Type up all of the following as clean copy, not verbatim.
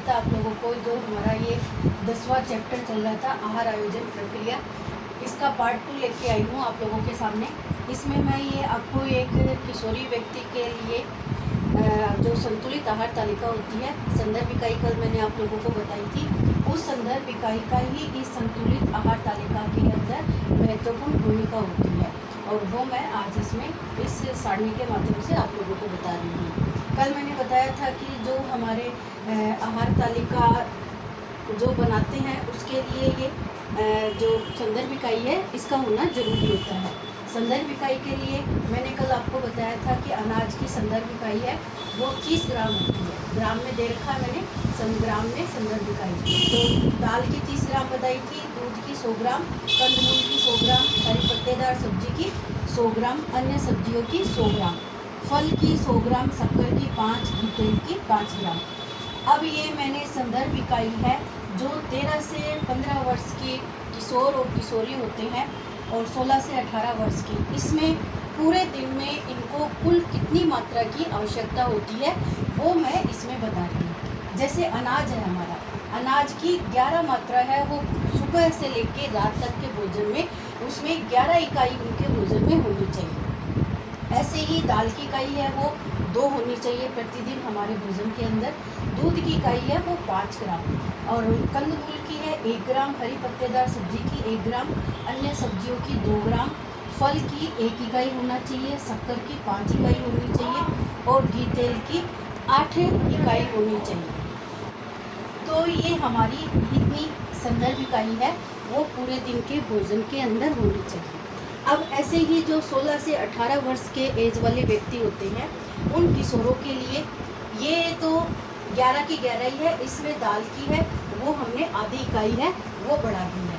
था आप लोगों को। जो हमारा ये 10वां चैप्टर चल रहा था आहार आयोजन प्रक्रिया, इसका पार्ट 2 लेके आई हूँ आप लोगों के सामने। इसमें मैं ये आपको एक किशोरी व्यक्ति के लिए जो संतुलित आहार तालिका होती है, संदर्भ इकाई कल मैंने आप लोगों को बताई थी, उस संदर्भ इकाई का ही इस संतुलित आहार तालिका के अंदर महत्वपूर्ण भूमिका होती है, और वो मैं आज इसमें इस सारणी के माध्यम से आप लोगों को बता रही हूँ। कल मैंने बताया था कि जो हमारे आहार तालिका जो बनाते हैं उसके लिए ये जो संदर्भ इकाई है इसका होना जरूरी होता है। संदर्भ इकाई के लिए मैंने कल आपको बताया था कि अनाज की संदर्भ इकाई है वो 30 ग्राम होती है। ग्राम में दे रखा है मैंने, ग्राम में संदर्भ इकाई। तो दाल की 30 ग्राम बताई थी, दूध की 100 ग्राम, कंदमूल की 100 ग्राम, हरी पत्तेदार सब्जी की 100 ग्राम, अन्य सब्जियों की 100 ग्राम, फल की 100 ग्राम, शक्कर की 5, घी तेल की 5 ग्राम। अब ये मैंने संदर्भ इकाई है जो 13 से 15 वर्ष के किशोर और किशोरी होते हैं और 16 से 18 वर्ष की, इसमें पूरे दिन में इनको कुल कितनी मात्रा की आवश्यकता होती है वो मैं इसमें बता रही हूँ। जैसे अनाज है हमारा, अनाज की 11 मात्रा है, वो सुबह से लेकर रात तक के भोजन में उसमें 11 इकाई उनके भोजन में होनी चाहिए। ऐसे ही दाल की इकाई है वो 2 होनी चाहिए प्रतिदिन हमारे भोजन के अंदर। दूध की इकाई है वो 5 ग्राम, और कंदमूल की है 1 ग्राम, हरी पत्तेदार सब्जी की 1 ग्राम, अन्य सब्जियों की 2 ग्राम, फल की 1 इकाई होना चाहिए, शक्कर की 5 इकाई होनी चाहिए, और घी तेल की 8 इकाई होनी चाहिए। तो ये हमारी इतनी संदर्भ इकाई है वो पूरे दिन के भोजन के अंदर होनी चाहिए। अब ऐसे ही जो 16 से 18 वर्ष के एज वाले व्यक्ति होते हैं उन किशोरों के लिए ये तो 11 की 11 ही है, इसमें दाल की है वो हमने आधी इकाई है वो बढ़ा दी है।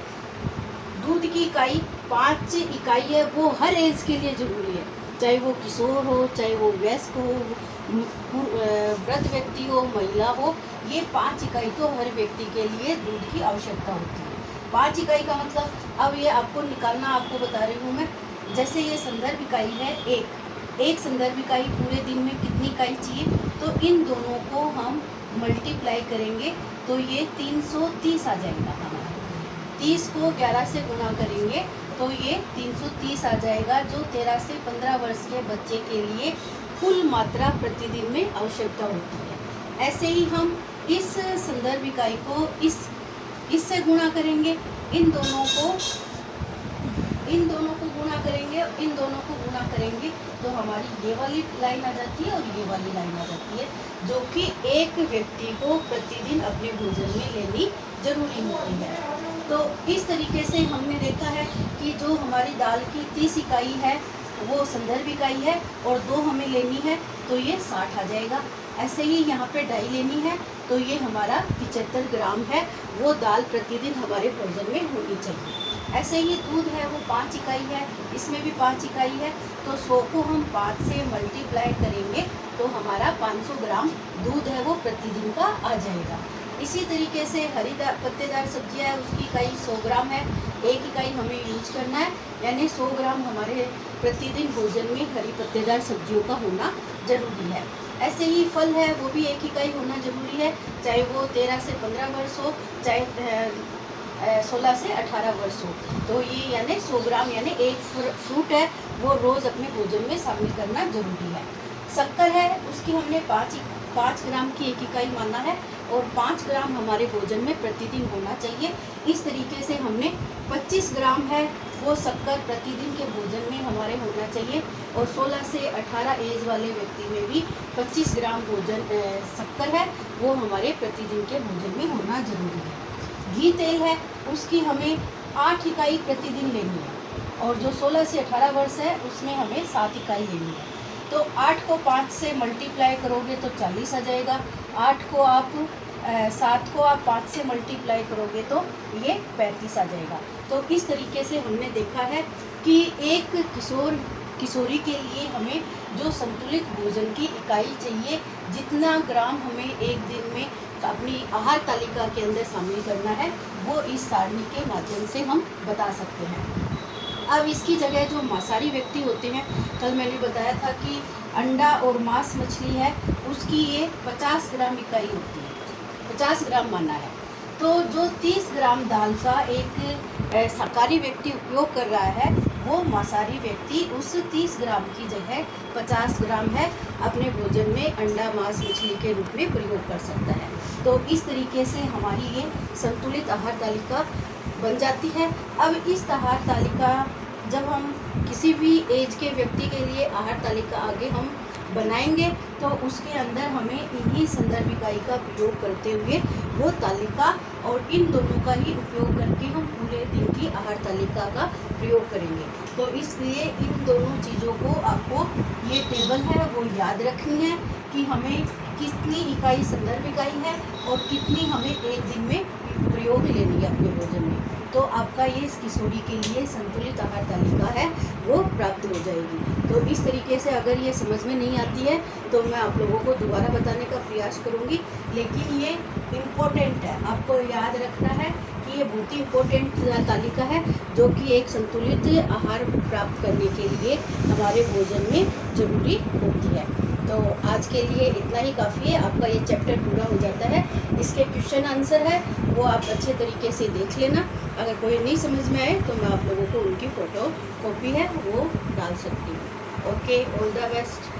दूध की इकाई 5 इकाई है, वो हर एज के लिए ज़रूरी है, चाहे वो किशोर हो, चाहे वो वयस्क हो, वृद्ध व्यक्ति हो, महिला हो, ये 5 इकाई तो हर व्यक्ति के लिए दूध की आवश्यकता होती है। 5 इकाई का मतलब अब ये आपको निकालना आपको बता रही हूँ मैं। जैसे ये संदर्भ इकाई है एक संदर्भ इकाई पूरे दिन में कितनी इकाई चाहिए, तो इन दोनों को हम मल्टीप्लाई करेंगे तो ये 330 आ जाएगा हमारा। 30 को 11 से गुना करेंगे तो ये 330 आ जाएगा, जो 13 से 15 वर्ष के बच्चे के लिए कुल मात्रा प्रतिदिन में आवश्यकता होती है। ऐसे ही हम इस संदर्भ इकाई को इससे गुणा करेंगे, इन दोनों को गुणा करेंगे तो हमारी ये वाली लाइन आ जाती है और ये वाली लाइन आ जाती है, जो कि एक व्यक्ति को प्रतिदिन अपने भोजन में लेनी जरूरी होती है। तो इस तरीके से हमने देखा है कि जो हमारी दाल की 30 इकाई है वो संदर्भ इकाई है और 2 हमें लेनी है तो ये 60 आ जाएगा। ऐसे ही यहाँ पे 2.5 लेनी है तो ये हमारा 75 ग्राम है, वो दाल प्रतिदिन हमारे भोजन में होनी चाहिए। ऐसे ही दूध है वो 5 इकाई है, इसमें भी 5 इकाई है, तो 100 को हम 5 से मल्टीप्लाई करेंगे तो हमारा 500 ग्राम दूध है वो प्रतिदिन का आ जाएगा। इसी तरीके से हरी पत्तेदार सब्जियाँ है उसकी इकाई 100 ग्राम है, 1 इकाई हमें यूज करना है, यानी 100 ग्राम हमारे प्रतिदिन भोजन में हरी पत्तेदार सब्जियों का होना जरूरी है। ऐसे ही फल है वो भी 1 इकाई होना जरूरी है, चाहे वो 13 से 15 वर्ष हो, चाहे 16 से 18 वर्ष हो। तो ये यानी 100 ग्राम यानी एक फ्रूट है वो रोज़ अपने भोजन में शामिल करना जरूरी है। शक्कर है उसकी हमने 5 ग्राम की 1 इकाई माना है और 5 ग्राम हमारे भोजन में प्रतिदिन होना चाहिए। इस तरीके से हमने 25 ग्राम है वो शक्कर प्रतिदिन के भोजन में हमारे होना चाहिए, और 16 से 18 एज वाले व्यक्ति में भी 25 ग्राम भोजन शक्कर है वो हमारे प्रतिदिन के भोजन में होना जरूरी है। घी तेल है उसकी हमें 8 इकाई प्रतिदिन लेनी है, और जो 16 से 18 वर्ष है उसमें हमें 7 इकाई लेनी है। तो 8 को 5 से मल्टीप्लाई करोगे तो 40 आ जाएगा, 7 को आप 5 से मल्टीप्लाई करोगे तो ये 35 आ जाएगा। तो इस तरीके से हमने देखा है कि एक किशोरी के लिए हमें जो संतुलित भोजन की इकाई चाहिए, जितना ग्राम हमें एक दिन में अपनी आहार तालिका के अंदर शामिल करना है, वो इस सारणी के माध्यम से हम बता सकते हैं। अब इसकी जगह जो मांसाहारी व्यक्ति होते हैं, कल मैंने बताया था कि अंडा और मांस मछली है उसकी ये 50 ग्राम इकाई होती है। 50 ग्राम माना है। तो जो 30 ग्राम दाल का एक शाकाहारी व्यक्ति उपयोग कर रहा है, वो मांसाहारी व्यक्ति उस 30 ग्राम की जगह 50 ग्राम है अपने भोजन में अंडा, मांस, मछली के रूप में प्रयोग कर सकता है। तो इस तरीके से हमारी ये संतुलित आहार तालिका बन जाती है। अब इस आहार तालिका जब हम किसी भी एज के व्यक्ति के लिए आहार तालिका आगे हम बनाएंगे, तो उसके अंदर हमें इन्हीं संदर्भ इकाई का प्रयोग करते हुए वो तालिका और इन दोनों का ही उपयोग करके हम पूरे दिन की आहार तालिका का प्रयोग करेंगे। तो इसलिए इन दोनों चीज़ों को आपको, ये टेबल है वो याद रखनी है कि हमें कितनी इकाई संदर्भ इकाई है और कितनी हमें एक दिन में प्रयोग लेनी है अपने भोजन में। तो आपका ये किशोरी के लिए संतुलित आहार तालिका है वो प्राप्त हो जाएगी। तो इस तरीके से अगर ये समझ में नहीं आती है तो मैं आप लोगों को दोबारा बताने का प्रयास करूँगी, लेकिन ये इम्पोर्टेंट है, आपको याद रखना है कि ये बहुत ही इम्पोर्टेंट तालिका है जो कि एक संतुलित आहार प्राप्त करने के लिए हमारे भोजन में ज़रूरी होती है। तो आज के लिए इतना ही काफ़ी है, आपका ये चैप्टर पूरा हो जाता है। इसके क्वेश्चन आंसर है वो आप अच्छे तरीके से देख लेना। अगर कोई नहीं समझ में आए तो मैं आप लोगों को उनकी फ़ोटो कॉपी है वो डाल सकती हूँ। Okay, all the best.